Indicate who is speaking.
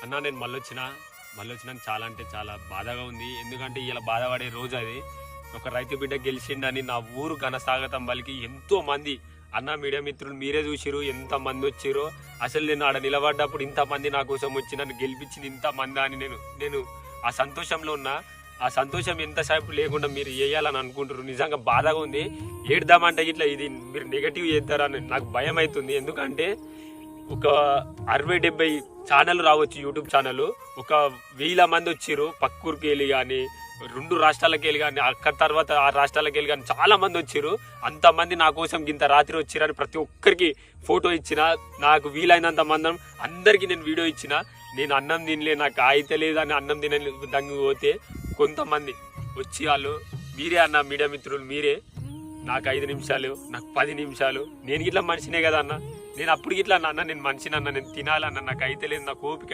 Speaker 1: అన్న నేను మళ్ళీ వచ్చినాక చాలా అంటే చాలా బాధగా ఉంది. ఎందుకంటే ఇలా బాధపడే రోజు అది. ఒక రైతు బిడ్డ గెలిచిండని నా ఊరు ఘనస్వాగతం పలికి ఎంతో మంది అన్న మీడియా మిత్రులు మీరే చూసిరు ఎంతమంది వచ్చిరో. అసలు నేను ఆడ నిలబడ్డప్పుడు ఇంతమంది నా కోసం వచ్చి నన్ను గెలిపించింది ఇంతమంది అని నేను ఆ సంతోషంలో ఉన్నా. ఆ సంతోషం ఎంతసేపు లేకుండా మీరు వేయాలని అనుకుంటారు. నిజంగా బాధగా ఉంది. ఏడ్దామంటే ఇట్లా ఇది మీరు నెగటివ్ చేద్దారని నాకు భయం అవుతుంది. ఎందుకంటే ఒక 60-70 ఛానల్ రావచ్చు, యూట్యూబ్ ఛానల్. ఒక 1000 మంది వచ్చిర్రు పక్కూరికి వెళ్ళి కానీ 2 రాష్ట్రాలకు వెళ్ళి కానీ అక్కడ తర్వాత 6 రాష్ట్రాలకు వెళ్ళి కానీ చాలా మంది వచ్చిర్రు. అంతమంది నా కోసం ఇంత రాత్రి వచ్చిరని ప్రతి ఒక్కరికి ఫోటో ఇచ్చిన. నాకు వీలైనంత మందం అందరికీ నేను వీడియో ఇచ్చిన. నేను అన్నం తినలే, నాకు అయితే లేదని అన్నం తినలేదు దంగి పోతే కొంతమంది వచ్చి వాళ్ళు మీరే అన్న మీడియా మిత్రులు మీరే నాకు 5 నిమిషాలు నాకు 10 నిమిషాలు నేను ఇట్లా మనిషినే కదా అన్న. నేను అప్పుడు ఇట్లా అన్న నేను మనిషినన్నా నేను తినాలన్నా నాకు అయితే లేదు నాకు ఓపిక